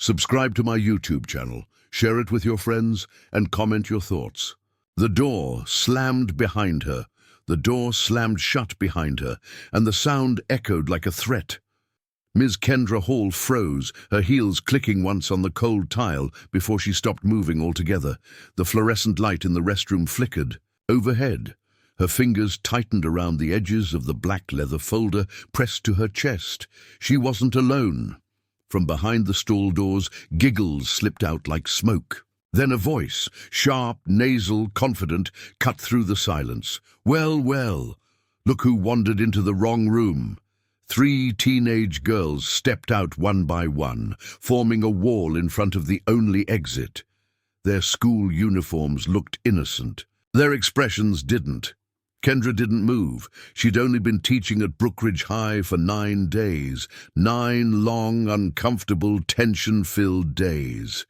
Subscribe to my YouTube channel, share it with your friends, and comment your thoughts. The door slammed behind her. The door slammed shut behind her, and the sound echoed like a threat. Ms. Kendra Hall froze, her heels clicking once on the cold tile before she stopped moving altogether. The fluorescent light in the restroom flickered. Overhead, her fingers tightened around the edges of the black leather folder pressed to her chest. She wasn't alone. From behind the stall doors, giggles slipped out like smoke. Then a voice, sharp, nasal, confident, cut through the silence. "Well, well, look who wandered into the wrong room." 3 teenage girls stepped out one by one, forming a wall in front of the only exit. Their school uniforms looked innocent. Their expressions didn't. Kendra didn't move. She'd only been teaching at Brookridge High for 9 days. 9 long, uncomfortable, tension-filled days.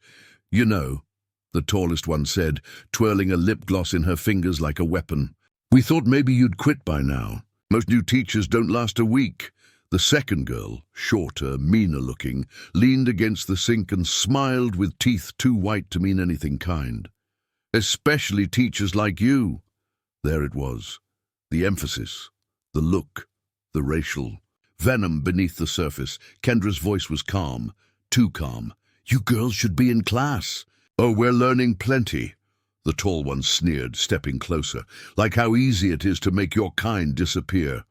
"You know," the tallest one said, twirling a lip gloss in her fingers like a weapon, "we thought maybe you'd quit by now. Most new teachers don't last a week." The second girl, shorter, meaner-looking, leaned against the sink and smiled with teeth too white to mean anything kind. "Especially teachers like you." There it was. The emphasis, the look, the racial venom beneath the surface. Kendra's voice was calm, too calm. "You girls should be in class." "Oh, we're learning plenty," the tall one sneered, stepping closer. "Like how easy it is to make your kind disappear."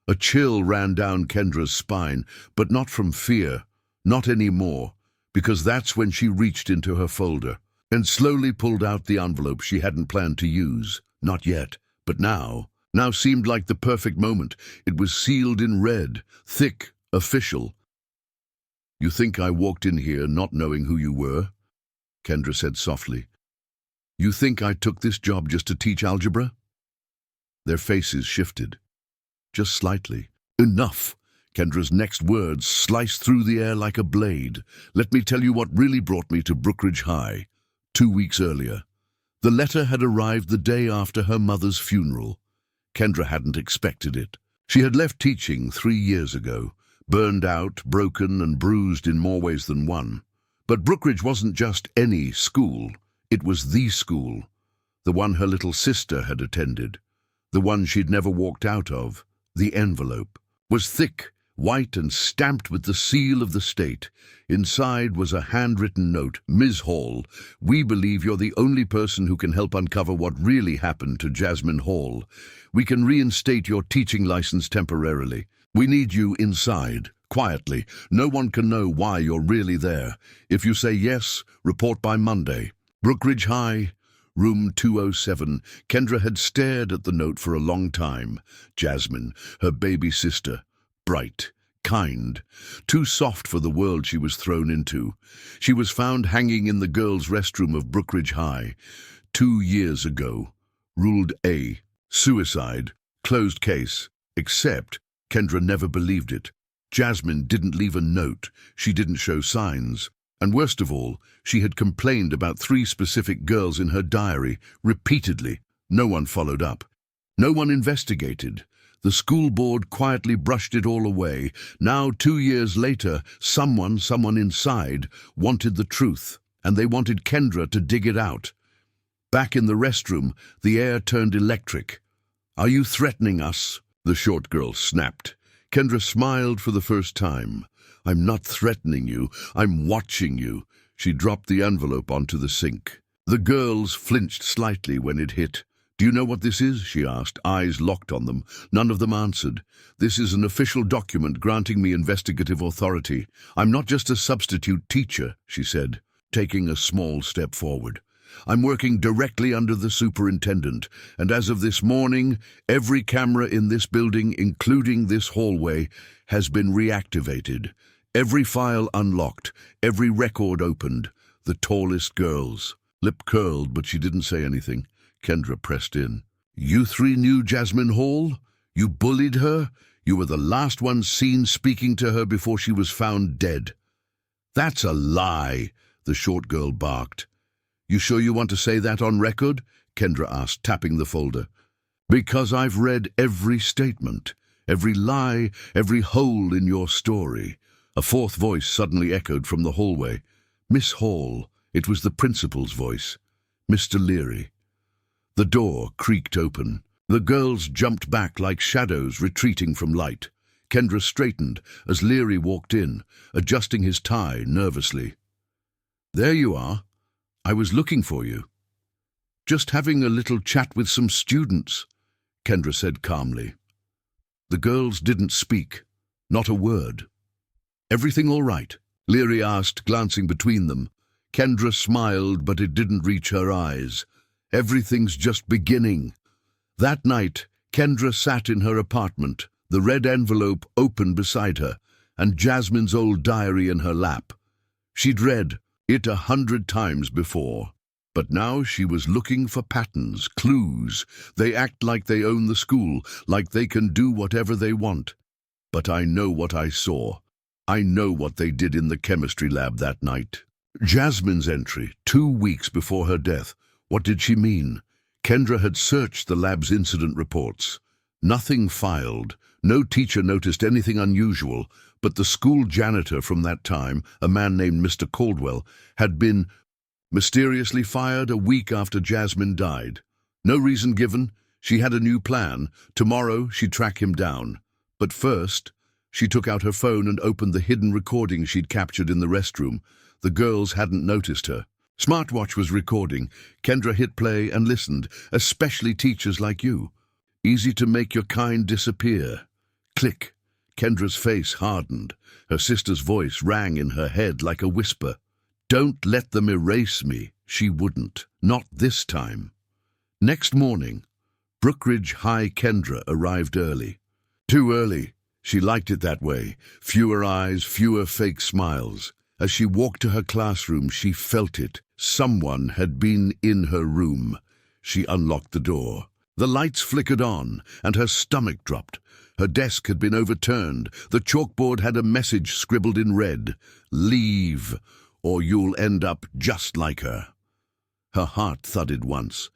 A chill ran down Kendra's spine, but not from fear, not anymore, because that's when she reached into her folder and slowly pulled out the envelope she hadn't planned to use. Not yet, but now seemed like the perfect moment. It was sealed in red, thick, official. "You think I walked in here not knowing who you were?" Kendra said softly. "You think I took this job just to teach algebra?" Their faces shifted. Just slightly. "Enough!" Kendra's next words sliced through the air like a blade. "Let me tell you what really brought me to Brookridge High. 2 weeks earlier. The letter had arrived the day after her mother's funeral. Kendra hadn't expected it. She had left teaching 3 years ago, burned out, broken and bruised in more ways than one. But Brookridge wasn't just any school. It was the school. The one her little sister had attended. The one she'd never walked out of. The envelope was thick, white and stamped with the seal of the state. Inside was a handwritten note. "Ms. Hall, we believe you're the only person who can help uncover what really happened to Jasmine Hall. We can reinstate your teaching license temporarily. We need you inside, quietly. No one can know why you're really there. If you say yes, report by Monday. Brookridge High, room 207. Kendra had stared at the note for a long time. Jasmine, her baby sister. Bright, kind, too soft for the world she was thrown into. She was found hanging in the girls' restroom of Brookridge High 2 years ago. Ruled A. Suicide. Closed case. Except Kendra never believed it. Jasmine didn't leave a note. She didn't show signs. And worst of all, she had complained about 3 specific girls in her diary, repeatedly. No one followed up. No one investigated. The school board quietly brushed it all away. Now, 2 years later, someone inside wanted the truth, and they wanted Kendra to dig it out. Back in the restroom, the air turned electric. "Are you threatening us?" the short girl snapped. Kendra smiled for the first time. "I'm not threatening you, I'm watching you." She dropped the envelope onto the sink. The girls flinched slightly when it hit. "Do you know what this is?" she asked, eyes locked on them. None of them answered. "This is an official document granting me investigative authority. I'm not just a substitute teacher," she said, taking a small step forward. "I'm working directly under the superintendent, and as of this morning, every camera in this building, including this hallway, has been reactivated. Every file unlocked, every record opened. The tallest girls." Lip curled, but she didn't say anything. Kendra pressed in. "You 3 knew Jasmine Hall? You bullied her? You were the last one seen speaking to her before she was found dead." "That's a lie," the short girl barked. "You sure you want to say that on record?" Kendra asked, tapping the folder. "Because I've read every statement, every lie, every hole in your story. A fourth voice suddenly echoed from the hallway. Miss Hall. It was the principal's voice. Mr. Leary. The door creaked open. The girls jumped back like shadows retreating from light. Kendra straightened as Leary walked in, adjusting his tie nervously. "There you are. I was looking for you." "Just having a little chat with some students," Kendra said calmly. The girls didn't speak, not a word. "Everything all right?" Leary asked, glancing between them. Kendra smiled, but it didn't reach her eyes. "Everything's just beginning." That night, Kendra sat in her apartment, the red envelope open beside her, and Jasmine's old diary in her lap. She'd read it 100 times before, but now she was looking for patterns, clues. They act like they own the school, like they can do whatever they want. But I know what I saw. I know what they did in the chemistry lab that night. Jasmine's entry, 2 weeks before her death. What did she mean? Kendra had searched the lab's incident reports. Nothing filed. No teacher noticed anything unusual, but the school janitor from that time, a man named Mr. Caldwell, had been mysteriously fired a week after Jasmine died. No reason given. She had a new plan. Tomorrow she'd track him down. But first, she took out her phone and opened the hidden recording she'd captured in the restroom. The girls hadn't noticed her. Smartwatch was recording. Kendra hit play and listened, especially teachers like you. Easy to make your kind disappear. Click. Kendra's face hardened. Her sister's voice rang in her head like a whisper. Don't let them erase me. She wouldn't. Not this time. Next morning, Brookridge High Kendra arrived early. Too early. She liked it that way. Fewer eyes, fewer fake smiles. As she walked to her classroom, she felt it. Someone had been in her room. She unlocked the door. The lights flickered on, and her stomach dropped. Her desk had been overturned. The chalkboard had a message scribbled in red. Leave, or you'll end up just like her. Her heart thudded once,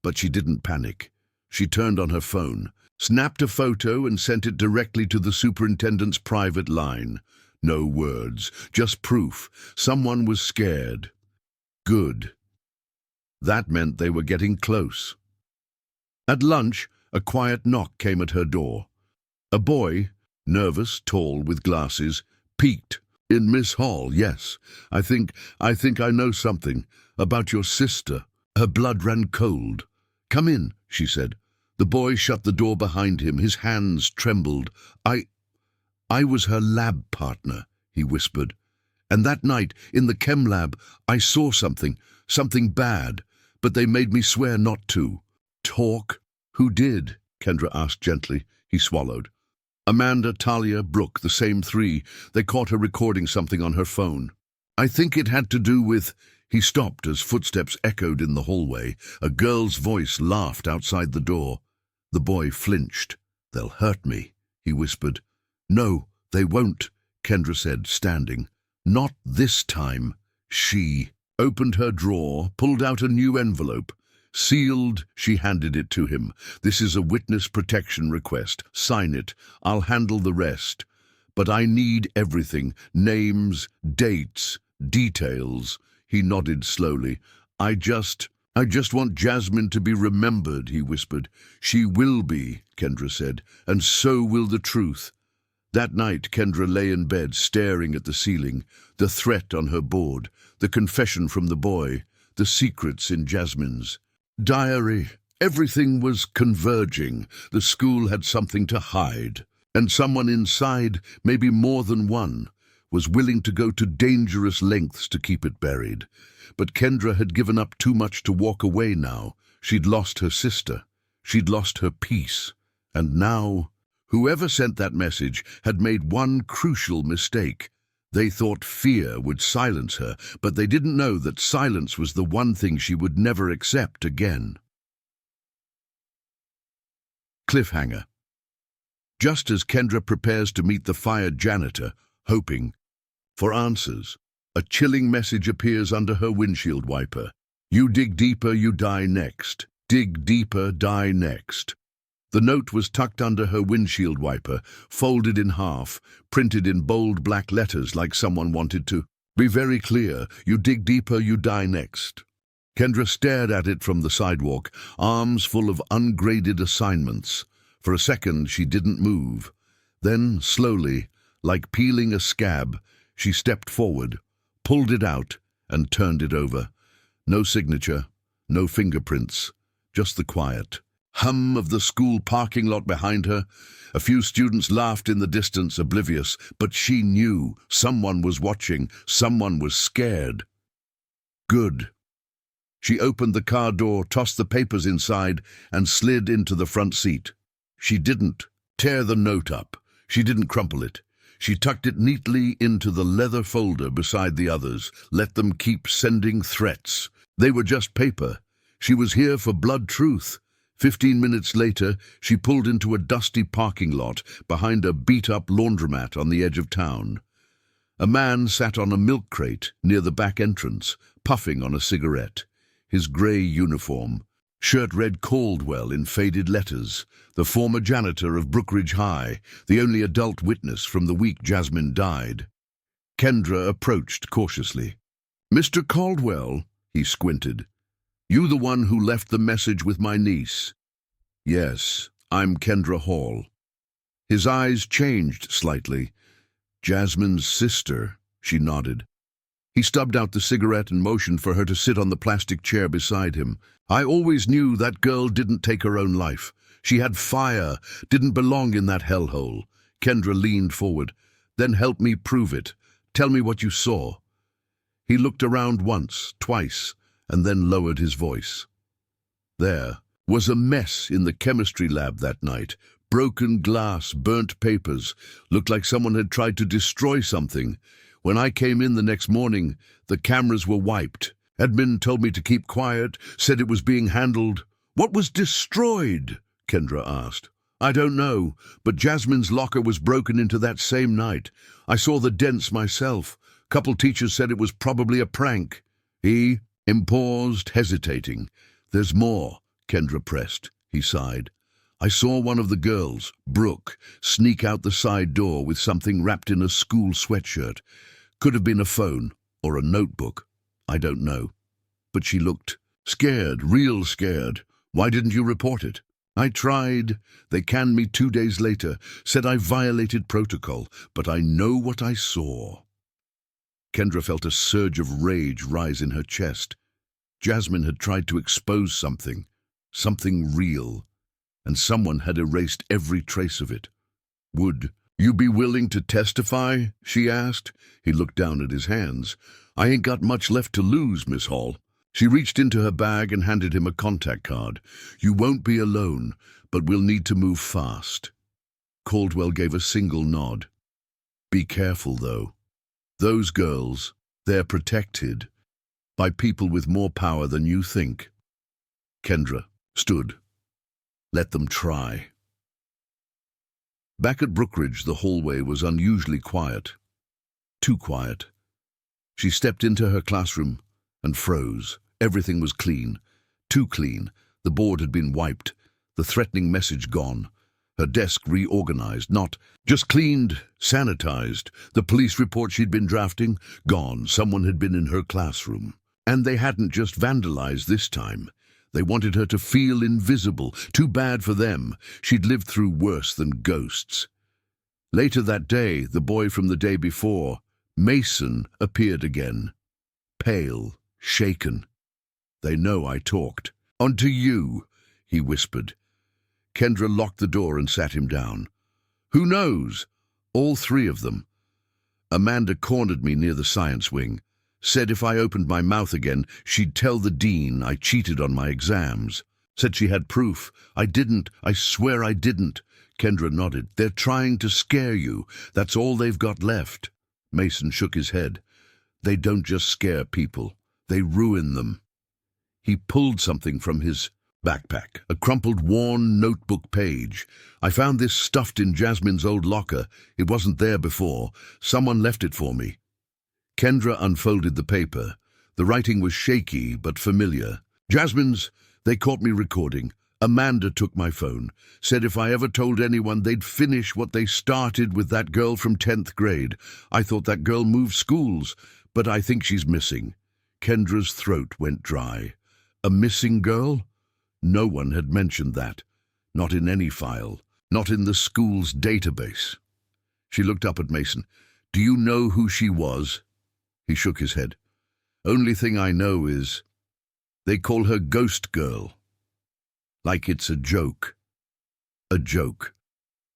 but she didn't panic. She turned on her phone, snapped a photo and sent it directly to the superintendent's private line. No words, just proof. Someone was scared. Good. That meant they were getting close. At lunch, a quiet knock came at her door. A boy, nervous, tall, with glasses, peeked. In Miss Hall, yes. I think I know something. About your sister. Her blood ran cold. Come in, she said. The boy shut the door behind him. His hands trembled. I was her lab partner, he whispered. And that night, in the chem lab, I saw something bad, but they made me swear not to. Talk? Who did? Kendra asked gently. He swallowed. Amanda, Talia, Brooke, the same three. They caught her recording something on her phone. I think it had to do with... He stopped as footsteps echoed in the hallway. A girl's voice laughed outside the door. The boy flinched. They'll hurt me, he whispered. No, they won't, Kendra said, standing. Not this time. She opened her drawer, pulled out a new envelope. Sealed, she handed it to him. This is a witness protection request. Sign it. I'll handle the rest. But I need everything. Names, dates, details. He nodded slowly. I just want Jasmine to be remembered, he whispered. She will be, Kendra said, and so will the truth. That night, Kendra lay in bed, staring at the ceiling, the threat on her board, the confession from the boy, the secrets in Jasmine's diary. Everything was converging. The school had something to hide, and someone inside, maybe more than one, was willing to go to dangerous lengths to keep it buried. But Kendra had given up too much to walk away now. She'd lost her sister. She'd lost her peace. And now... Whoever sent that message had made one crucial mistake. They thought fear would silence her, but they didn't know that silence was the one thing she would never accept again. Cliffhanger. Just as Kendra prepares to meet the fired janitor, hoping for answers, a chilling message appears under her windshield wiper. You dig deeper, you die next. Dig deeper, die next. The note was tucked under her windshield wiper, folded in half, printed in bold black letters like someone wanted to be very clear. You dig deeper, you die next. Kendra stared at it from the sidewalk, arms full of ungraded assignments. For a second, she didn't move. Then, slowly, like peeling a scab, she stepped forward, pulled it out, and turned it over. No signature, no fingerprints, just the quiet hum of the school parking lot behind her. A few students laughed in the distance, oblivious, but she knew someone was watching, someone was scared. Good. She opened the car door, tossed the papers inside, and slid into the front seat. She didn't tear the note up. She didn't crumple it. She tucked it neatly into the leather folder beside the others, let them keep sending threats. They were just paper. She was here for blood truth. 15 minutes later, she pulled into a dusty parking lot behind a beat-up laundromat on the edge of town. A man sat on a milk crate near the back entrance, puffing on a cigarette. His grey uniform, shirt read Caldwell in faded letters, the former janitor of Brookridge High, the only adult witness from the week Jasmine died. Kendra approached cautiously. "Mr. Caldwell," he squinted. "You the one who left the message with my niece?" "Yes, I'm Kendra Hall." His eyes changed slightly. "Jasmine's sister," she nodded. He stubbed out the cigarette and motioned for her to sit on the plastic chair beside him. "I always knew that girl didn't take her own life. She had fire, didn't belong in that hellhole." Kendra leaned forward. "Then help me prove it. Tell me what you saw." He looked around once, twice, and then lowered his voice. There was a mess in the chemistry lab that night. Broken glass, burnt papers. Looked like someone had tried to destroy something. When I came in the next morning, the cameras were wiped. Admin told me to keep quiet, said it was being handled. "What was destroyed?" Kendra asked. "I don't know, but Jasmine's locker was broken into that same night. I saw the dents myself. Couple teachers said it was probably a prank." He paused, hesitating. "There's more," Kendra pressed. He sighed. "I saw one of the girls, Brooke, sneak out the side door with something wrapped in a school sweatshirt. Could have been a phone or a notebook. I don't know. But she looked scared, real scared. Why didn't you report it?" "I tried. They canned me 2 days later, said I violated protocol, but I know what I saw." Kendra felt a surge of rage rise in her chest. Jasmine had tried to expose something real, and someone had erased every trace of it. "Would you be willing to testify?" she asked. He looked down at his hands. "I ain't got much left to lose, Miss Hall." She reached into her bag and handed him a contact card. "You won't be alone, but we'll need to move fast." Caldwell gave a single nod. "Be careful, though. Those girls, they're protected by people with more power than you think." Kendra stood. "Let them try." Back at Brookridge, the hallway was unusually quiet. Too quiet. She stepped into her classroom and froze. Everything was clean. Too clean. The board had been wiped. The threatening message gone. Her desk reorganized, not just cleaned, sanitized. The police report she'd been drafting, gone. Someone had been in her classroom. And they hadn't just vandalized this time. They wanted her to feel invisible. Too bad for them. She'd lived through worse than ghosts. Later that day, the boy from the day before, Mason, appeared again. Pale, shaken. "They know I talked." "On to you," he whispered. Kendra locked the door and sat him down. "Who knows? All three of them. Amanda cornered me near the science wing. Said if I opened my mouth again, she'd tell the dean I cheated on my exams. Said she had proof. I didn't. I swear I didn't." Kendra nodded. "They're trying to scare you. That's all they've got left." Mason shook his head. "They don't just scare people. They ruin them." He pulled something from his backpack, a crumpled, worn notebook page. "I found this stuffed in Jasmine's old locker. It wasn't there before. Someone left it for me." Kendra unfolded the paper. The writing was shaky but familiar. "Jasmine's, they caught me recording. Amanda took my phone, said if I ever told anyone they'd finish what they started with that girl from 10th grade. I thought that girl moved schools, but I think she's missing. Kendra's throat went dry. A missing girl? No one had mentioned that. Not in any file. Not in the school's database. She looked up at Mason. Do you know who she was? He shook his head. Only thing I know is they call her Ghost Girl. Like it's a joke. A joke.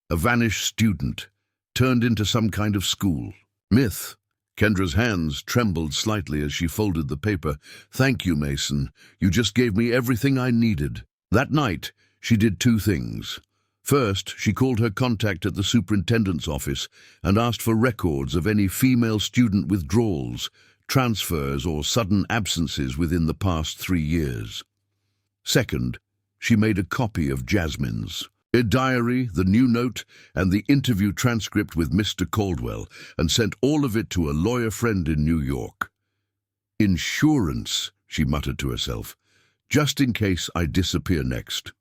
A vanished student, turned into some kind of school. Myth. Kendra's hands trembled slightly as she folded the paper. Thank you, Mason. You just gave me everything I needed. That night, she did two things. First, she called her contact at the superintendent's office and asked for records of any female student withdrawals, transfers, or sudden absences within the past 3 years. Second, she made a copy of Jasmine's a diary, the new note, and the interview transcript with Mr. Caldwell, and sent all of it to a lawyer friend in New York. Insurance, she muttered to herself, just in case I disappear next.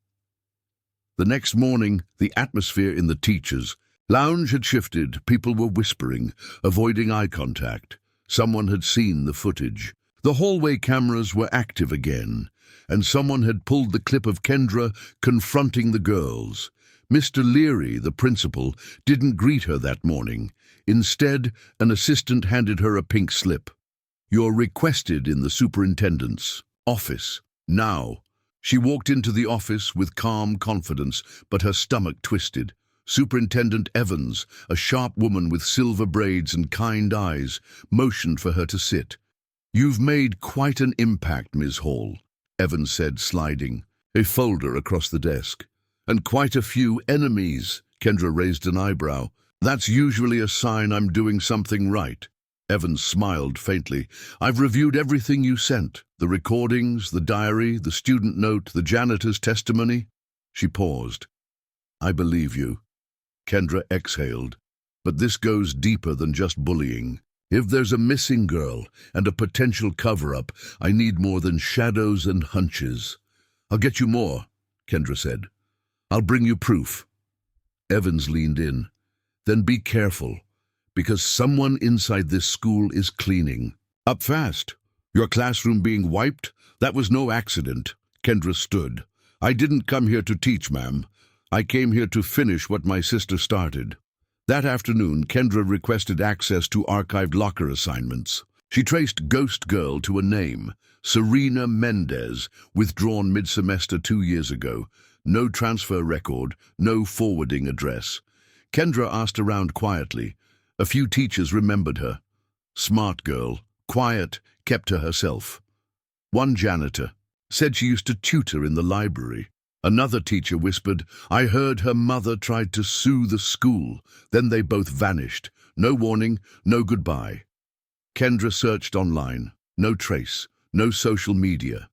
The next morning, the atmosphere in the teachers' lounge had shifted. People were whispering, avoiding eye contact. Someone had seen the footage. The hallway cameras were active again, and someone had pulled the clip of Kendra confronting the girls. Mr. Leary, the principal, didn't greet her that morning. Instead, an assistant handed her a pink slip. You're requested in the superintendent's office. Now. She walked into the office with calm confidence, but her stomach twisted. Superintendent Evans, a sharp woman with silver braids and kind eyes, motioned for her to sit. You've made quite an impact, Ms. Hall, Evans said, sliding a folder across the desk. And quite a few enemies, Kendra raised an eyebrow. That's usually a sign I'm doing something right. Evans smiled faintly. I've reviewed everything you sent. The recordings, the diary, the student note, the janitor's testimony. She paused. I believe you. Kendra exhaled. But this goes deeper than just bullying. If there's a missing girl and a potential cover-up, I need more than shadows and hunches. I'll get you more, Kendra said. I'll bring you proof. Evans leaned in. Then be careful, because someone inside this school is cleaning. Up fast. Your classroom being wiped? That was no accident. Kendra stood. I didn't come here to teach, ma'am. I came here to finish what my sister started. That afternoon, Kendra requested access to archived locker assignments. She traced Ghost Girl to a name, Serena Mendez, withdrawn mid-semester 2 years ago. No transfer record, no forwarding address. Kendra asked around quietly. A few teachers remembered her. Smart girl, quiet, kept to herself. One janitor said she used to tutor in the library. Another teacher whispered, I heard her mother tried to sue the school. Then they both vanished. No warning, no goodbye. Kendra searched online. No trace, no social media.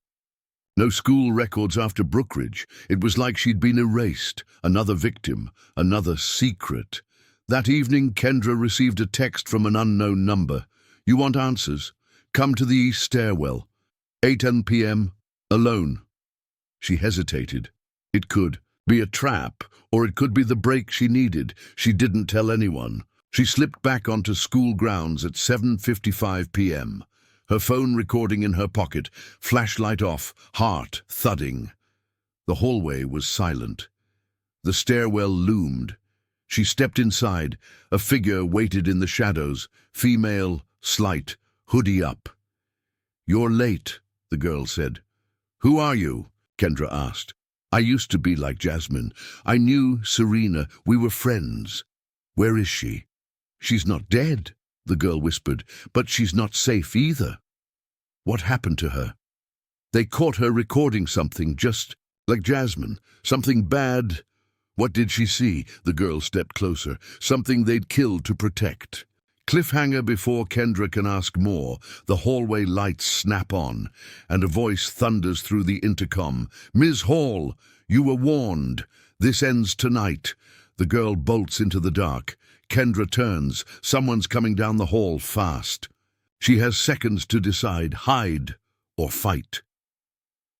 No school records after Brookridge. It was like she'd been erased. Another victim, another secret. That evening, Kendra received a text from an unknown number. You want answers? Come to the east stairwell. 8:10 p.m. Alone. She hesitated. It could be a trap, or it could be the break she needed. She didn't tell anyone. She slipped back onto school grounds at 7:55 p.m. Her phone recording in her pocket, flashlight off, heart thudding. The hallway was silent. The stairwell loomed. She stepped inside. A figure waited in the shadows, female, slight, hoodie up. You're late, the girl said. Who are you? Kendra asked. I used to be like Jasmine. I knew Serena. We were friends. Where is she? She's not dead, the girl whispered, but she's not safe either. What happened to her? They caught her recording something just like Jasmine. Something bad. What did she see? The girl stepped closer. Something they'd killed to protect. Cliffhanger before Kendra can ask more. The hallway lights snap on, and a voice thunders through the intercom. Ms. Hall, you were warned. This ends tonight. The girl bolts into the dark. Kendra turns. Someone's coming down the hall fast. She has seconds to decide, hide or fight.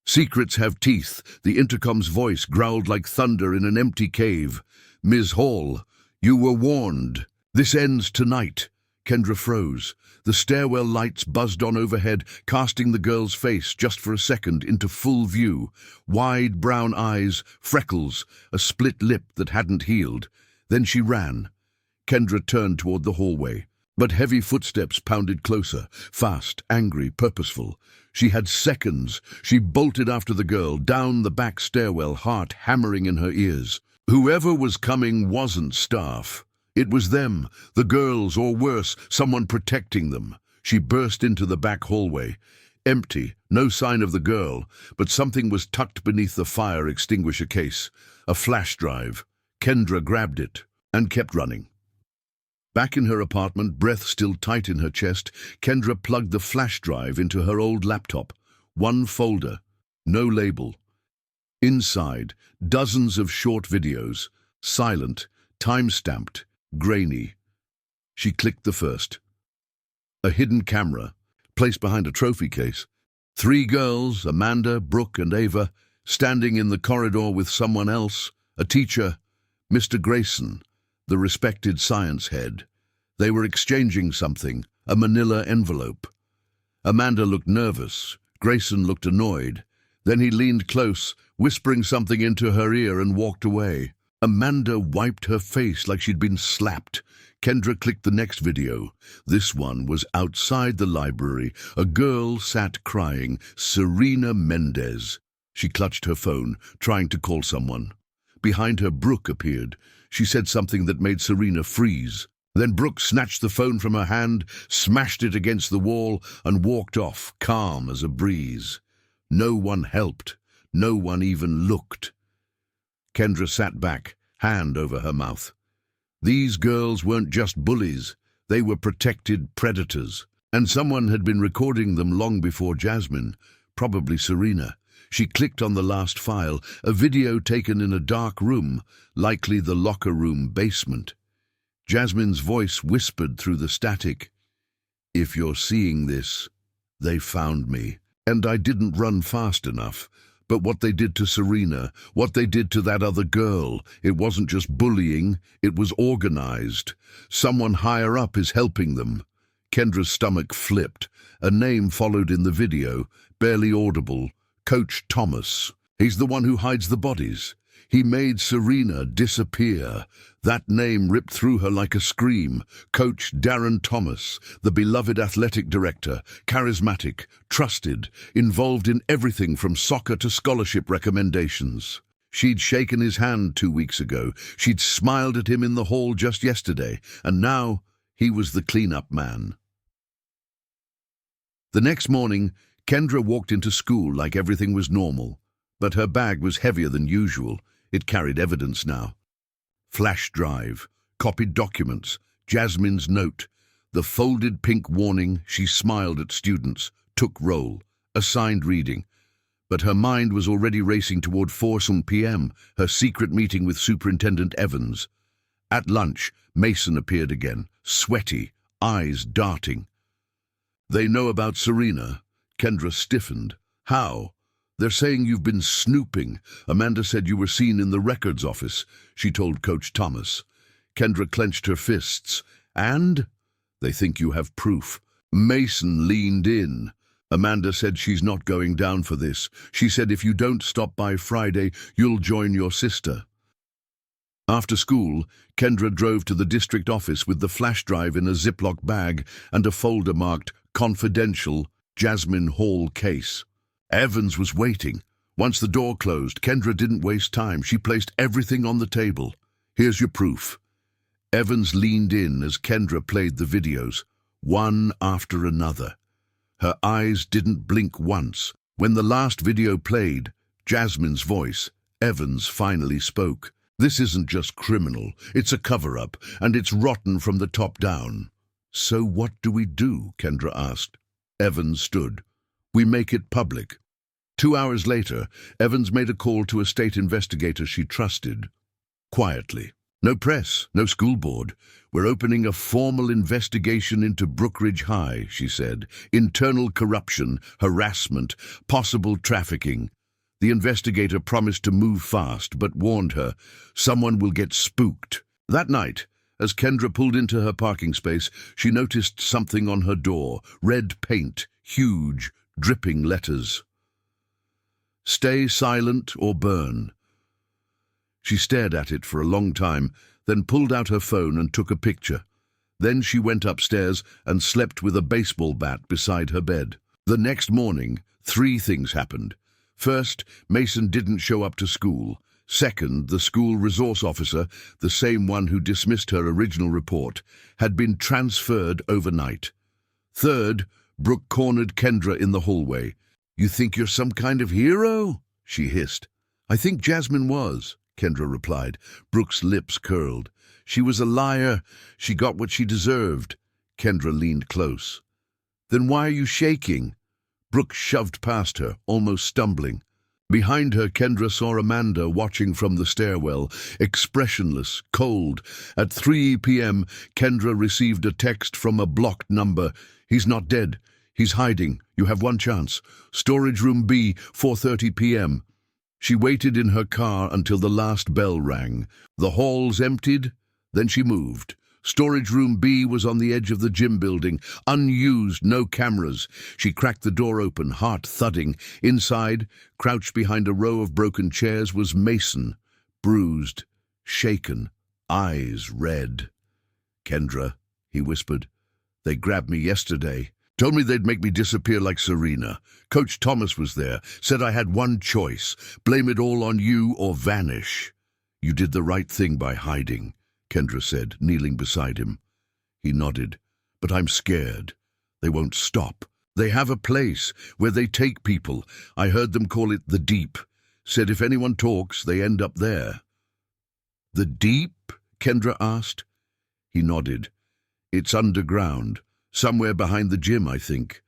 Secrets have teeth. The intercom's voice growled like thunder in an empty cave. Ms. Hall, you were warned. This ends tonight. Kendra froze. The stairwell lights buzzed on overhead, casting the girl's face just for a second into full view. Wide brown eyes, freckles, a split lip that hadn't healed. Then she ran. Kendra turned toward the hallway, but heavy footsteps pounded closer, fast, angry, purposeful. She had seconds. She bolted after the girl, down the back stairwell, heart hammering in her ears. Whoever was coming wasn't staff. It was them, the girls, or worse, someone protecting them. She burst into the back hallway. Empty, no sign of the girl, but something was tucked beneath the fire extinguisher case. A flash drive. Kendra grabbed it and kept running. Back in her apartment, breath still tight in her chest, Kendra plugged the flash drive into her old laptop. One folder, no label. Inside, dozens of short videos, silent, time-stamped, grainy. She clicked the first. A hidden camera, placed behind a trophy case. 3 girls, Amanda, Brooke, and Ava, standing in the corridor with someone else, a teacher, Mr. Grayson, the respected science head. They were exchanging something, a manila envelope. Amanda looked nervous. Grayson looked annoyed. Then he leaned close, whispering something into her ear, and walked away. Amanda wiped her face like she'd been slapped. Kendra clicked the next video. This one was outside the library. A girl sat crying, Serena Mendez. She clutched her phone, trying to call someone. Behind her, Brooke appeared. She said something that made Serena freeze. Then Brooke snatched the phone from her hand, smashed it against the wall, and walked off, calm as a breeze. No one helped. No one even looked. Kendra sat back, hand over her mouth. These girls weren't just bullies. They were protected predators. And someone had been recording them long before Jasmine, probably Serena. She clicked on the last file, a video taken in a dark room, likely the locker room basement. Jasmine's voice whispered through the static. If you're seeing this, they found me. And I didn't run fast enough. But what they did to Serena, what they did to that other girl, it wasn't just bullying, it was organized. Someone higher up is helping them. Kendra's stomach flipped. A name followed in the video, barely audible. Coach Thomas. He's the one who hides the bodies. He made Serena disappear. That name ripped through her like a scream. Coach Darren Thomas, the beloved athletic director, charismatic, trusted, involved in everything from soccer to scholarship recommendations. She'd shaken his hand 2 weeks ago. She'd smiled at him in the hall just yesterday. And now he was the cleanup man. The next morning, Kendra walked into school like everything was normal. But her bag was heavier than usual. It carried evidence now. Flash drive, copied documents, Jasmine's note, the folded pink warning. She smiled at students, took roll, assigned reading. But her mind was already racing toward 4 p.m., her secret meeting with Superintendent Evans. At lunch, Mason appeared again, sweaty, eyes darting. They know about Serena. Kendra stiffened. How? They're saying you've been snooping. Amanda said you were seen in the records office, she told Coach Thomas. Kendra clenched her fists. And? They think you have proof. Mason leaned in. Amanda said she's not going down for this. She said if you don't stop by Friday, you'll join your sister. After school, Kendra drove to the district office with the flash drive in a Ziploc bag and a folder marked Confidential Jasmine Hall Case. Evans was waiting. Once the door closed, Kendra didn't waste time. She placed everything on the table. Here's your proof. Evans leaned in as Kendra played the videos, one after another. Her eyes didn't blink once. When the last video played, Jasmine's voice, Evans finally spoke. This isn't just criminal. It's a cover-up, and it's rotten from the top down. So what do we do? Kendra asked. Evans stood. We make it public. 2 hours later, Evans made a call to a state investigator she trusted. Quietly. No press, no school board. We're opening a formal investigation into Brookridge High, she said. Internal corruption, harassment, possible trafficking. The investigator promised to move fast, but warned her, someone will get spooked. That night, as Kendra pulled into her parking space, she noticed something on her door, red paint, huge, dripping letters. Stay silent or burn. She stared at it for a long time, then pulled out her phone and took a picture. Then she went upstairs and slept with a baseball bat beside her bed. The next morning, 3 things happened. First, Mason didn't show up to school. Second, the school resource officer, the same one who dismissed her original report, had been transferred overnight. Third, Brooke cornered Kendra in the hallway. "You think you're some kind of hero?" she hissed. "I think Jasmine was," Kendra replied. Brooke's lips curled. "She was a liar. She got what she deserved." Kendra leaned close. "Then why are you shaking?" Brooke shoved past her, almost stumbling. Behind her, Kendra saw Amanda watching from the stairwell, expressionless, cold. At 3 p.m., Kendra received a text from a blocked number. "He's not dead. He's hiding. You have one chance. Storage room B, 4:30 p.m. She waited in her car until the last bell rang. The halls emptied, then she moved. Storage room B was on the edge of the gym building, unused, no cameras. She cracked the door open, heart thudding. Inside, crouched behind a row of broken chairs, was Mason, bruised, shaken, eyes red. "Kendra," he whispered, "they grabbed me yesterday. Told me they'd make me disappear like Serena. Coach Thomas was there, said I had one choice, blame it all on you or vanish." "You did the right thing by hiding," Kendra said, kneeling beside him. He nodded. "But I'm scared. They won't stop. They have a place where they take people. I heard them call it the Deep. Said if anyone talks, they end up there." "The Deep?" Kendra asked. He nodded. "It's underground. Somewhere behind the gym, I think.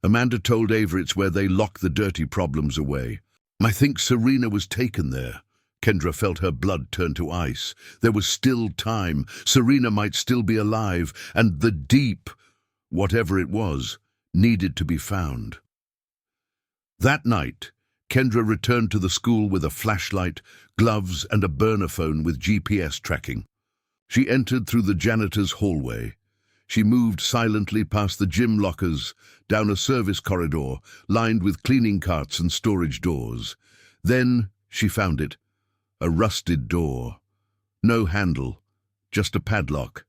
Amanda told Ava it's where they lock the dirty problems away. I think Serena was taken there." Kendra felt her blood turn to ice. There was still time. Serena might still be alive, and the Deep, whatever it was, needed to be found. That night, Kendra returned to the school with a flashlight, gloves, and a burner phone with GPS tracking. She entered through the janitor's hallway. She moved silently past the gym lockers, down a service corridor, lined with cleaning carts and storage doors. Then she found it. A rusted door. No handle, just a padlock.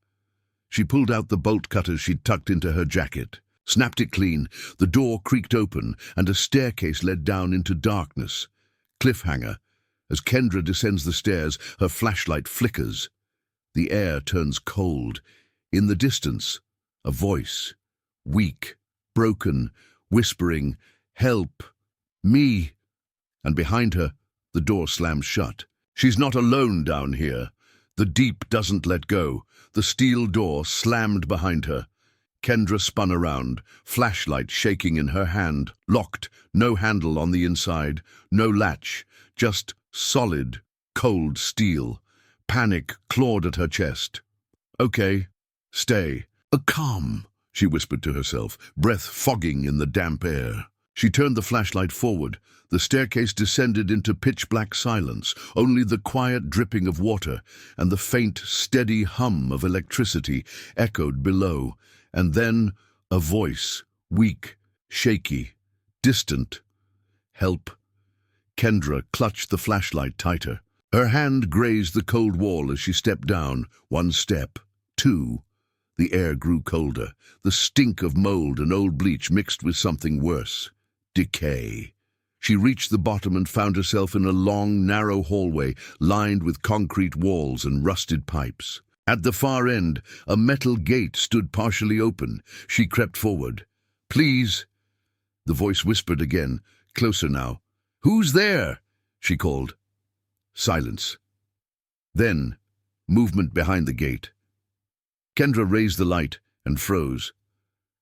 She pulled out the bolt cutters she'd tucked into her jacket, snapped it clean. The door creaked open, and a staircase led down into darkness. Cliffhanger. As Kendra descends the stairs, her flashlight flickers. The air turns cold. In the distance, a voice, weak, broken, whispering, "Help! Me!" And behind her, the door slams shut. She's not alone down here. The Deep doesn't let go. The steel door slammed behind her. Kendra spun around, flashlight shaking in her hand, locked, no handle on the inside, no latch, just solid, cold steel. Panic clawed at her chest. "Okay, stay." Calm," she whispered to herself, breath fogging in the damp air. She turned the flashlight forward. The staircase descended into pitch-black silence, only the quiet dripping of water and the faint, steady hum of electricity echoed below. And then a voice, weak, shaky, distant. "Help." Kendra clutched the flashlight tighter. Her hand grazed the cold wall as she stepped down. 1 step, 2. The air grew colder. The stink of mold and old bleach mixed with something worse. Decay. She reached the bottom and found herself in a long, narrow hallway lined with concrete walls and rusted pipes. At the far end, a metal gate stood partially open. She crept forward. "Please." The voice whispered again, closer now. "Who's there?" she called. Silence. Then, movement behind the gate. Kendra raised the light and froze.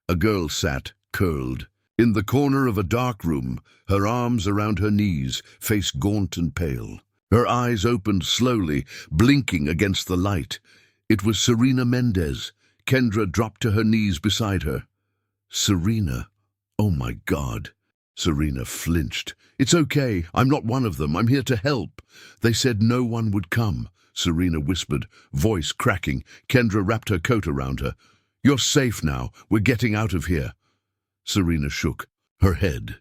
A girl sat, curled, in the corner of a dark room, her arms around her knees, face gaunt and pale. Her eyes opened slowly, blinking against the light. It was Serena Mendez. Kendra dropped to her knees beside her. Serena. Oh my God. Serena flinched. "It's okay. I'm not one of them. I'm here to help." "They said no one would come," Serena whispered, voice cracking. Kendra wrapped her coat around her. "You're safe now. We're getting out of here." Serena shook her head.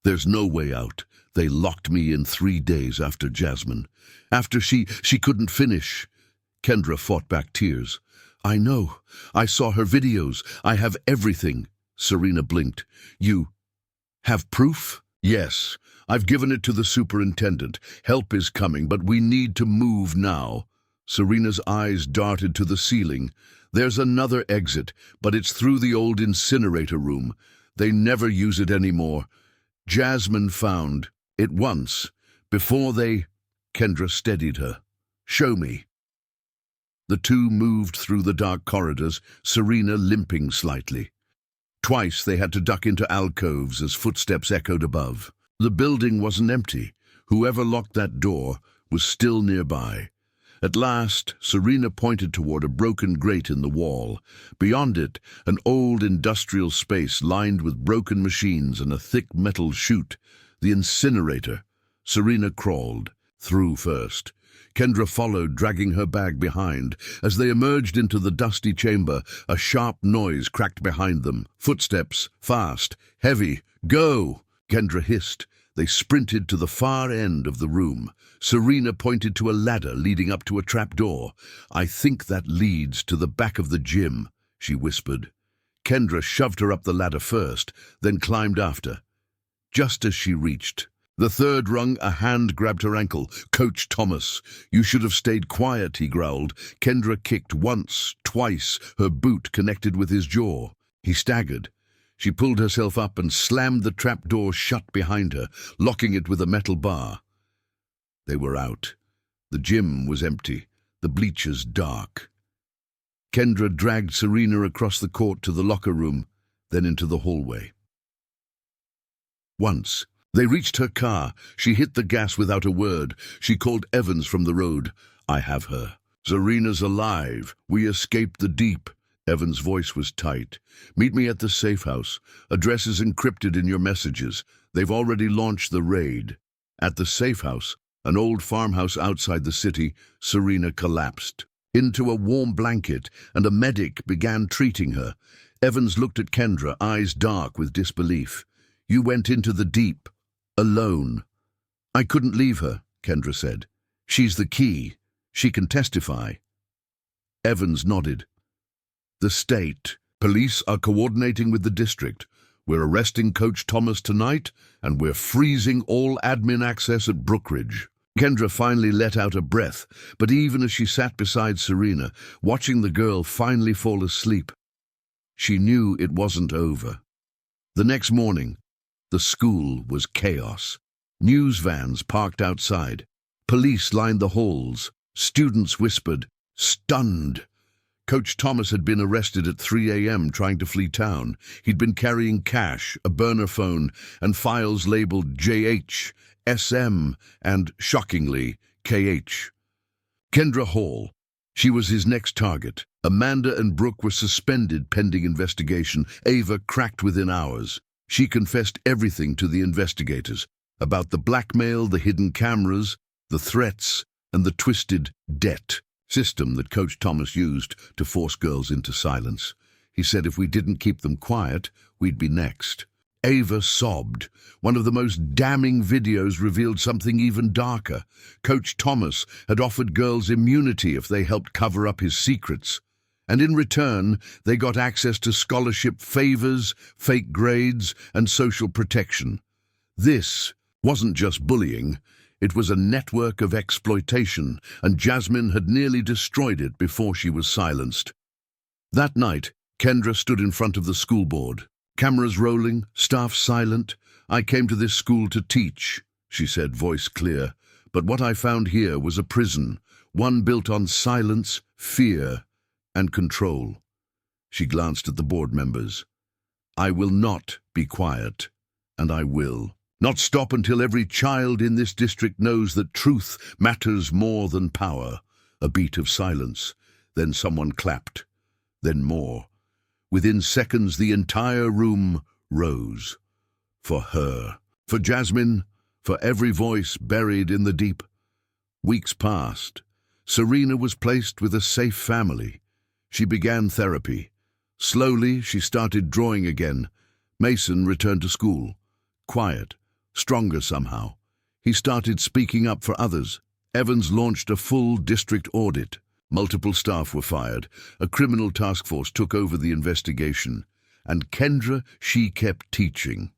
"There's no way out. They locked me in 3 days after Jasmine. After she couldn't finish." Kendra fought back tears. "I know. I saw her videos. I have everything." Serena blinked. "You have proof?" "Yes. I've given it to the superintendent. Help is coming, but we need to move now." Serena's eyes darted to the ceiling. "There's another exit, but it's through the old incinerator room. They never use it anymore. Jasmine found it once, before they—" Kendra steadied her. "Show me." The two moved through the dark corridors, Serena limping slightly. Twice they had to duck into alcoves as footsteps echoed above. The building wasn't empty. Whoever locked that door was still nearby. At last, Serena pointed toward a broken grate in the wall. Beyond it, an old industrial space lined with broken machines and a thick metal chute. The incinerator. Serena crawled through first. Kendra followed, dragging her bag behind. As they emerged into the dusty chamber, a sharp noise cracked behind them. Footsteps, fast, heavy. "Go!" Kendra hissed. They sprinted to the far end of the room. Serena pointed to a ladder leading up to a trapdoor. "I think that leads to the back of the gym," she whispered. Kendra shoved her up the ladder first, then climbed after. Just as she reached the third rung, a hand grabbed her ankle. "Coach Thomas, you should have stayed quiet," he growled. Kendra kicked once, twice, her boot connected with his jaw. He staggered. She pulled herself up and slammed the trapdoor shut behind her, locking it with a metal bar. They were out. The gym was empty, the bleachers dark. Kendra dragged Serena across the court to the locker room, then into the hallway. Once they reached her car. She hit the gas without a word. She called Evans from the road. "I have her. Serena's alive. We escaped the deep." Evans' voice was tight. "Meet me at the safe house. Address is encrypted in your messages. They've already launched the raid." At the safe house, an old farmhouse outside the city, Serena collapsed into a warm blanket, and a medic began treating her. Evans looked at Kendra, eyes dark with disbelief. "You went into the deep, alone." "I couldn't leave her," Kendra said. "She's the key. She can testify." Evans nodded. "The state police are coordinating with the district. We're arresting Coach Thomas tonight, and we're freezing all admin access at Brookridge." Kendra finally let out a breath, but even as she sat beside Serena, watching the girl finally fall asleep, she knew it wasn't over. The next morning, the school was chaos. News vans parked outside. Police lined the halls. Students whispered, stunned. Coach Thomas had been arrested at 3 a.m. trying to flee town. He'd been carrying cash, a burner phone, and files labeled JH, SM, and, shockingly, KH. Kendra Hall. She was his next target. Amanda and Brooke were suspended pending investigation. Ava cracked within hours. She confessed everything to the investigators about the blackmail, the hidden cameras, the threats, and the twisted debt system that Coach Thomas used to force girls into silence. He said if we didn't keep them quiet, we'd be next. Ava sobbed. One of the most damning videos revealed something even darker. Coach Thomas had offered girls immunity if they helped cover up his secrets. And in return, they got access to scholarship favors, fake grades, and social protection. This wasn't just bullying. It was a network of exploitation, and Jasmine had nearly destroyed it before she was silenced. That night, Kendra stood in front of the school board. Cameras rolling, staff silent. "I came to this school to teach," she said, voice clear. "But what I found here was a prison, one built on silence, fear, and control." She glanced at the board members. "I will not be quiet, and I will not stop until every child in this district knows that truth matters more than power." A beat of silence. Then someone clapped. Then more. Within seconds, the entire room rose. For her. For Jasmine. For every voice buried in the deep. Weeks passed. Serena was placed with a safe family. She began therapy. Slowly, she started drawing again. Mason returned to school. Quiet, stronger somehow. He started speaking up for others. Evans launched a full district audit. Multiple staff were fired. A criminal task force took over the investigation. And Kendra, she kept teaching.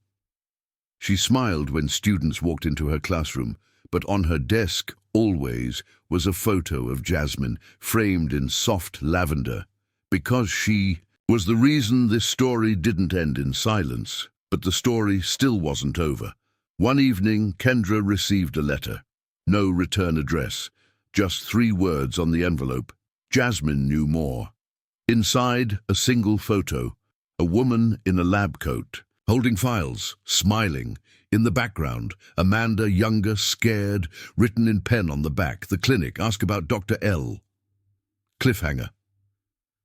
She smiled when students walked into her classroom, but on her desk, always, was a photo of Jasmine, framed in soft lavender. Because she was the reason this story didn't end in silence, but the story still wasn't over. One evening, Kendra received a letter. No return address, just 3 words on the envelope. Jasmine knew more. Inside, a single photo, a woman in a lab coat, holding files, smiling. In the background, Amanda, younger, scared, written in pen on the back. The clinic, ask about Dr. L. Cliffhanger.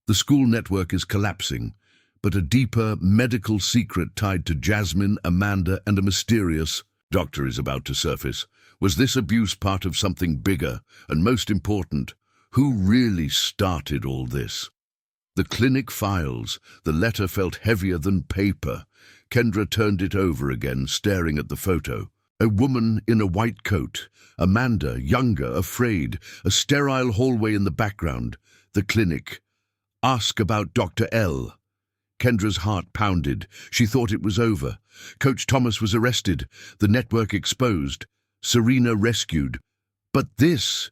The school network is collapsing, but a deeper medical secret tied to Jasmine, Amanda, and a mysterious doctor is about to surface. Was this abuse part of something bigger? And most important, who really started all this? The clinic files. The letter felt heavier than paper. Kendra turned it over again, staring at the photo. A woman in a white coat. Amanda, younger, afraid. A sterile hallway in the background. The clinic. Ask about Dr. L. Kendra's heart pounded. She thought it was over. Coach Thomas was arrested. The network exposed. Serena rescued. But this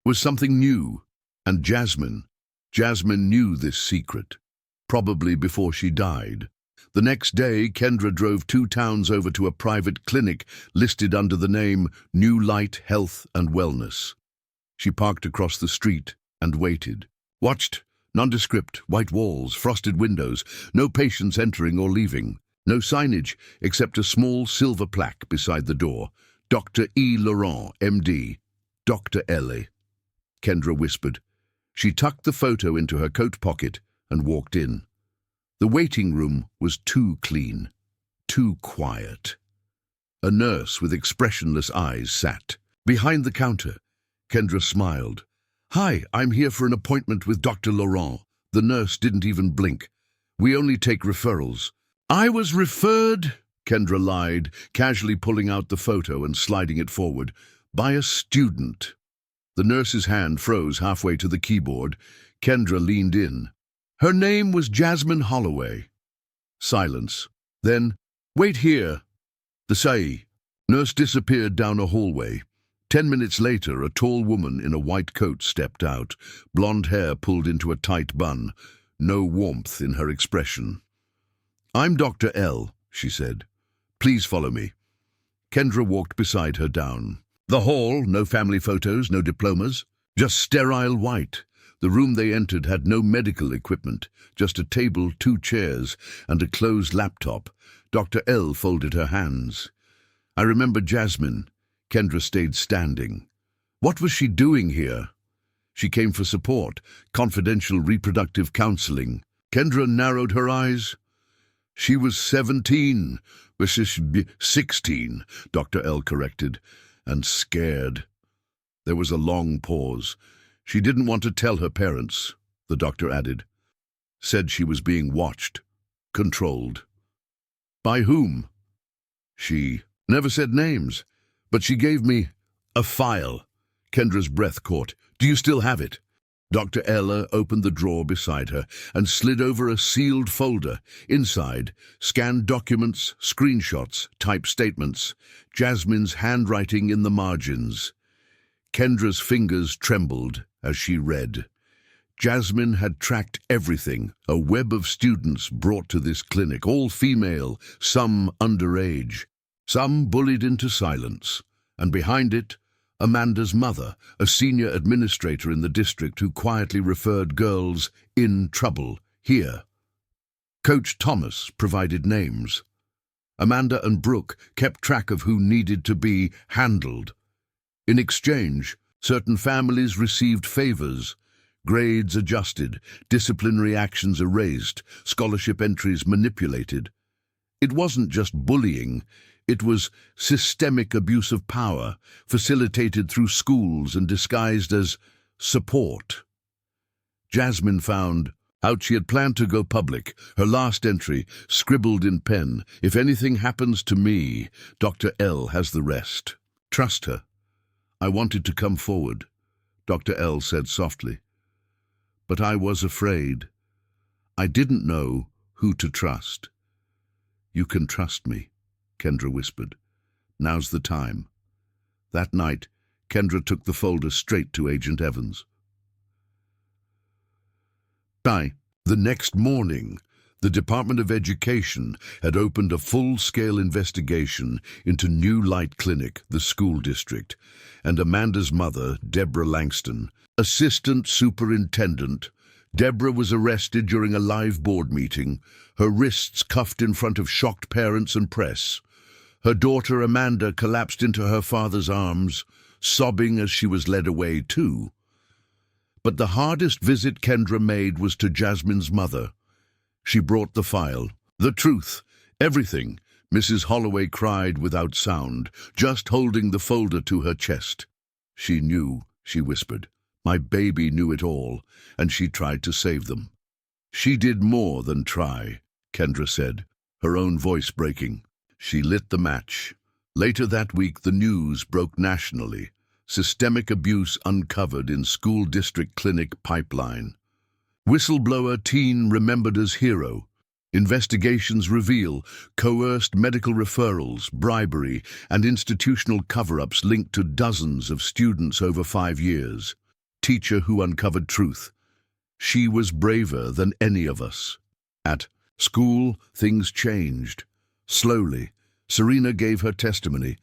was something new. And Jasmine knew this secret. Probably before she died. The next day, Kendra drove 2 towns over to a private clinic listed under the name New Light Health and Wellness. She parked across the street and waited. Watched. Nondescript, white walls, frosted windows, no patients entering or leaving. No signage except a small silver plaque beside the door. Dr. E. Laurent, M.D. Dr. Ellie. Kendra whispered. She tucked the photo into her coat pocket and walked in. The waiting room was too clean, too quiet. A nurse with expressionless eyes sat. Behind the counter, Kendra smiled. Hi, I'm here for an appointment with Dr. Laurent. The nurse didn't even blink. We only take referrals. I was referred, Kendra lied, casually pulling out the photo and sliding it forward, by a student. The nurse's hand froze halfway to the keyboard. Kendra leaned in. Her name was Jasmine Holloway. Silence. Then, wait here. The Sai. Nurse disappeared down a hallway. 10 minutes later, a tall woman in a white coat stepped out, blonde hair pulled into a tight bun, no warmth in her expression. I'm Dr. L, she said. Please follow me. Kendra walked beside her down. The hall, no family photos, no diplomas, just sterile white. The room they entered had no medical equipment, just a table, 2 chairs, and a closed laptop. Dr. L folded her hands. I remember Jasmine. Kendra stayed standing. What was she doing here? She came for support, confidential reproductive counseling. Kendra narrowed her eyes. She was 17, versus 16, Dr. L corrected, and scared. There was a long pause. She didn't want to tell her parents, the doctor added. Said she was being watched, controlled. By whom? She never said names, but she gave me a file. Kendra's breath caught. Do you still have it? Dr. Ella opened the drawer beside her and slid over a sealed folder. Inside, scanned documents, screenshots, typed statements, Jasmine's handwriting in the margins. Kendra's fingers trembled as she read. Jasmine had tracked everything, a web of students brought to this clinic, all female, some underage, some bullied into silence, and behind it, Amanda's mother, a senior administrator in the district who quietly referred girls in trouble here. Coach Thomas provided names. Amanda and Brooke kept track of who needed to be handled. In exchange, certain families received favors, grades adjusted, disciplinary actions erased, scholarship entries manipulated. It wasn't just bullying, it was systemic abuse of power, facilitated through schools and disguised as support. Jasmine found out she had planned to go public. Her last entry, scribbled in pen, "If anything happens to me, Dr. L has the rest. Trust her." "I wanted to come forward," Dr. L said softly. "But I was afraid. I didn't know who to trust." "You can trust me," Kendra whispered. "Now's the time." That night, Kendra took the folder straight to Agent Evans. The next morning, the Department of Education had opened a full-scale investigation into New Light Clinic, the school district, and Amanda's mother, Deborah Langston, assistant superintendent. Deborah was arrested during a live board meeting, her wrists cuffed in front of shocked parents and press. Her daughter Amanda collapsed into her father's arms, sobbing as she was led away too. But the hardest visit Kendra made was to Jasmine's mother. She brought the file. "The truth, everything," Mrs. Holloway cried without sound, just holding the folder to her chest. "She knew," she whispered. "My baby knew it all, and she tried to save them." "She did more than try," Kendra said, her own voice breaking. She lit the match. Later that week, the news broke nationally. Systemic abuse uncovered in school district clinic pipeline. Whistleblower teen remembered as hero. Investigations reveal coerced medical referrals, bribery, and institutional cover-ups linked to dozens of students over 5 years. Teacher who uncovered truth. She was braver than any of us. At school, things changed. Slowly, Serena gave her testimony.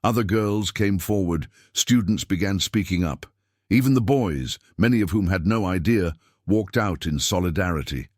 Other girls came forward, students began speaking up. Even the boys, many of whom had no idea, walked out in solidarity.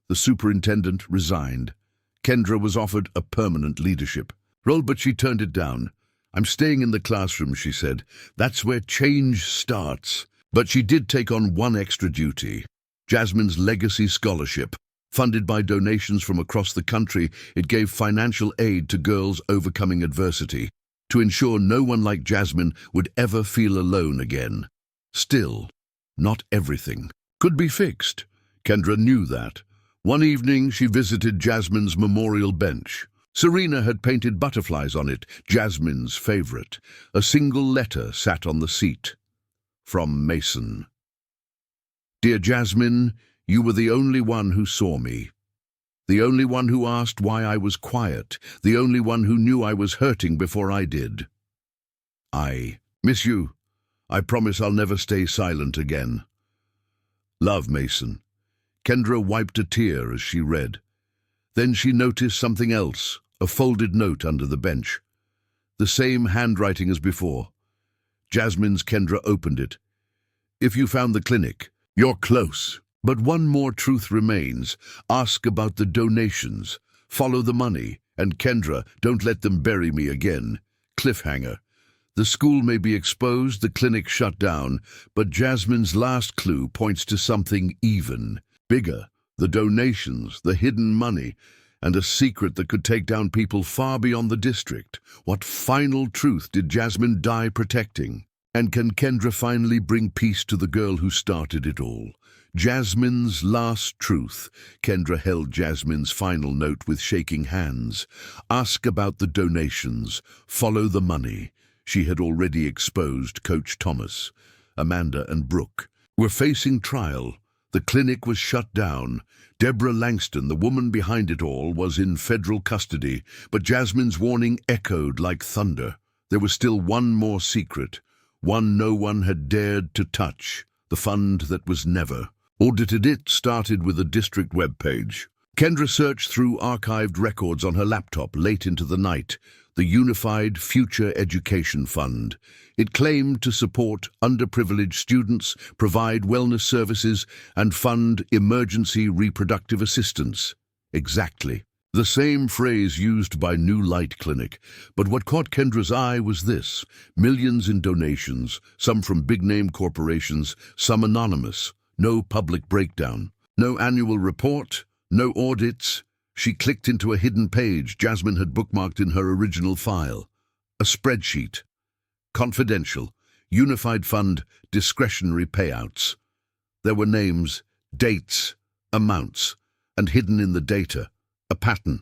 The superintendent resigned. Kendra was offered a permanent leadership role, but she turned it down. "I'm staying in the classroom," she said. "That's where change starts." But she did take on one extra duty. Jasmine's Legacy Scholarship. Funded by donations from across the country, it gave financial aid to girls overcoming adversity, to ensure no one like Jasmine would ever feel alone again. Still, not everything could be fixed. Kendra knew that. One evening, she visited Jasmine's memorial bench. Serena had painted butterflies on it, Jasmine's favorite. A single letter sat on the seat. From Mason. "Dear Jasmine, you were the only one who saw me. The only one who asked why I was quiet. The only one who knew I was hurting before I did. I miss you. I promise I'll never stay silent again. Love, Mason." Kendra wiped a tear as she read. Then she noticed something else, a folded note under the bench. The same handwriting as before. Jasmine's Kendra opened it. "If you found the clinic, you're close. But one more truth remains. Ask about the donations. Follow the money. And Kendra, don't let them bury me again." Cliffhanger. The school may be exposed, the clinic shut down, but Jasmine's last clue points to something even bigger. The donations, the hidden money, and a secret that could take down people far beyond the district. What final truth did Jasmine die protecting? And can Kendra finally bring peace to the girl who started it all? Jasmine's last truth. Kendra held Jasmine's final note with shaking hands. Ask about the donations. Follow the money. She had already exposed Coach Thomas. Amanda and Brooke were facing trial. The clinic was shut down. Deborah Langston, the woman behind it all, was in federal custody, but Jasmine's warning echoed like thunder. There was still one more secret, one no one had dared to touch, the fund that was never audited. It started with a district webpage. Kendra searched through archived records on her laptop late into the night. The Unified Future Education Fund. It claimed to support underprivileged students, provide wellness services, and fund emergency reproductive assistance. Exactly. The same phrase used by New Light Clinic. But what caught Kendra's eye was this: millions in donations, some from big-name corporations, some anonymous. No public breakdown. No annual report. No audits. She clicked into a hidden page Jasmine had bookmarked in her original file. A spreadsheet. Confidential. Unified Fund. Discretionary payouts. There were names, dates, amounts, and hidden in the data, a pattern.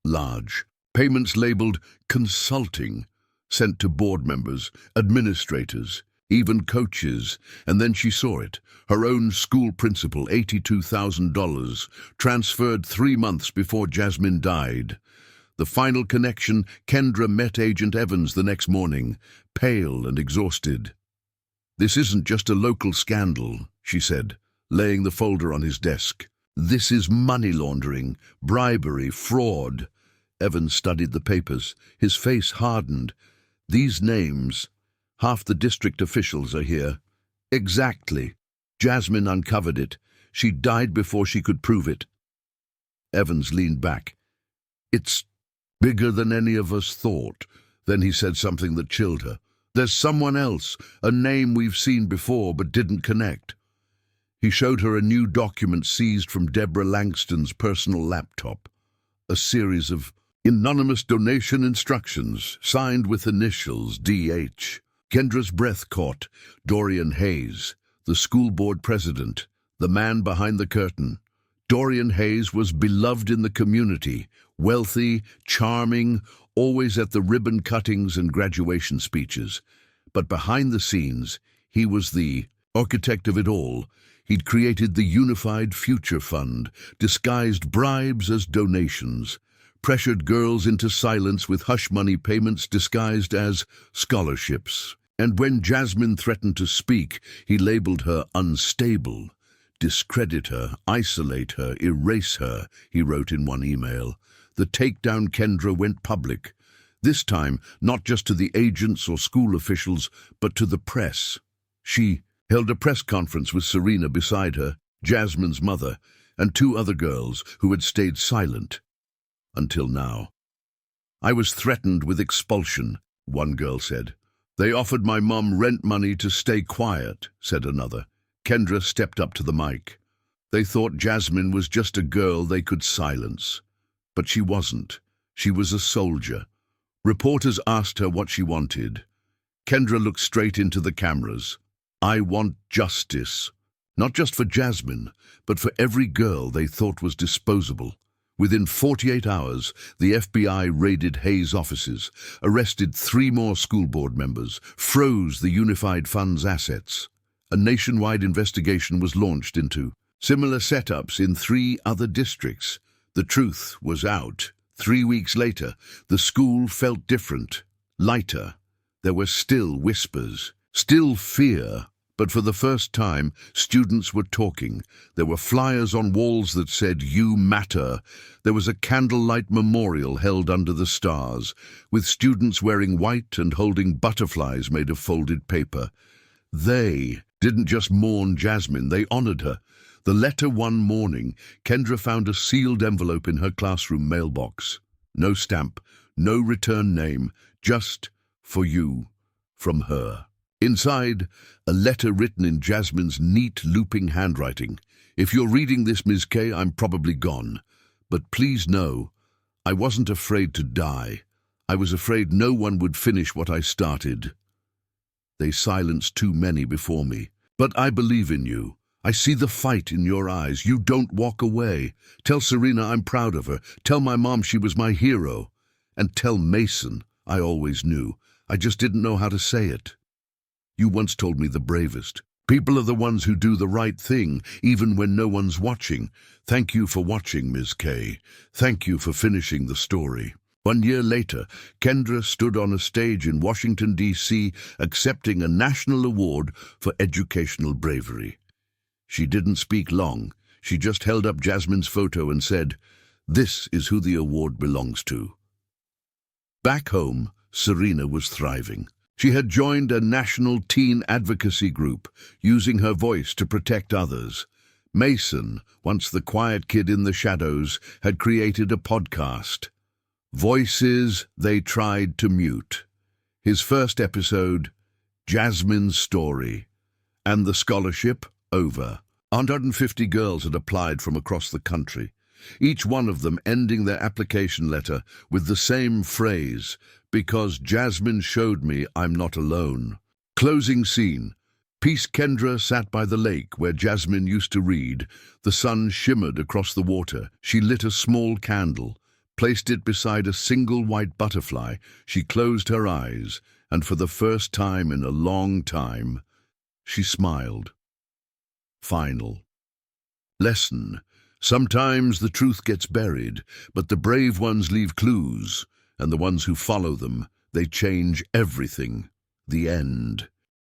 Large. Payments labeled consulting, sent to board members, administrators, even coaches, and then she saw it. Her own school principal, $82,000, transferred 3 months before Jasmine died. The final connection, Kendra met Agent Evans the next morning, pale and exhausted. "This isn't just a local scandal," she said, laying the folder on his desk. "This is money laundering, bribery, fraud." Evans studied the papers. His face hardened. "These names, half the district officials are here." "Exactly." Jasmine uncovered it. "She died before she could prove it." Evans leaned back. "It's bigger than any of us thought." Then he said something that chilled her. "There's someone else, a name we've seen before but didn't connect." He showed her a new document seized from Deborah Langston's personal laptop. A series of anonymous donation instructions, signed with initials DH. Kendra's breath caught. Dorian Hayes, the school board president, the man behind the curtain. Dorian Hayes was beloved in the community, wealthy, charming, always at the ribbon cuttings and graduation speeches. But behind the scenes, he was the architect of it all. He'd created the Unified Future Fund, disguised bribes as donations, pressured girls into silence with hush money payments disguised as scholarships. And when Jasmine threatened to speak, he labeled her unstable. "Discredit her, isolate her, erase her," he wrote in one email. The takedown Kendra went public. This time, not just to the agents or school officials, but to the press. She held a press conference with Serena beside her, Jasmine's mother, and 2 other girls who had stayed silent. Until now. "I was threatened with expulsion," one girl said. "They offered my mom rent money to stay quiet," said another. Kendra stepped up to the mic. "They thought Jasmine was just a girl they could silence. But she wasn't. She was a soldier." Reporters asked her what she wanted. Kendra looked straight into the cameras. "I want justice. Not just for Jasmine, but for every girl they thought was disposable." Within 48 hours, the FBI raided Hayes' offices, arrested 3 more school board members, froze the Unified Fund's assets. A nationwide investigation was launched into similar setups in 3 other districts. The truth was out. 3 weeks later, the school felt different, lighter. There were still whispers, still fear. But for the first time, students were talking. There were flyers on walls that said, "You matter." There was a candlelight memorial held under the stars, with students wearing white and holding butterflies made of folded paper. They didn't just mourn Jasmine, they honored her. The letter one morning, Kendra found a sealed envelope in her classroom mailbox. No stamp, no return name, just "For you," from her. Inside, a letter written in Jasmine's neat, looping handwriting. "If you're reading this, Ms. K, I'm probably gone. But please know, I wasn't afraid to die. I was afraid no one would finish what I started. They silenced too many before me. But I believe in you. I see the fight in your eyes. You don't walk away. Tell Serena I'm proud of her. Tell my mom she was my hero. And tell Mason I always knew. I just didn't know how to say it. You once told me the bravest. People are the ones who do the right thing, even when no one's watching. Thank you for watching, Ms. K. Thank you for finishing the story." 1 year later, Kendra stood on a stage in Washington, D.C., accepting a national award for educational bravery. She didn't speak long. She just held up Jasmine's photo and said, "This is who the award belongs to." Back home, Serena was thriving. She had joined a national teen advocacy group, using her voice to protect others. Mason, once the quiet kid in the shadows, had created a podcast, Voices They Tried to Mute. His first episode, Jasmine's Story. And the scholarship, over. 150 girls had applied from across the country. each one of them ending their application letter with the same phrase, "Because Jasmine showed me I'm not alone." Closing scene. Peace Kendra sat by the lake where Jasmine used to read. The sun shimmered across the water. She lit a small candle, placed it beside a single white butterfly. She closed her eyes, and for the first time in a long time, she smiled. Final. Lesson. Sometimes the truth gets buried, but the brave ones leave clues, and the ones who follow them, they change everything. The end.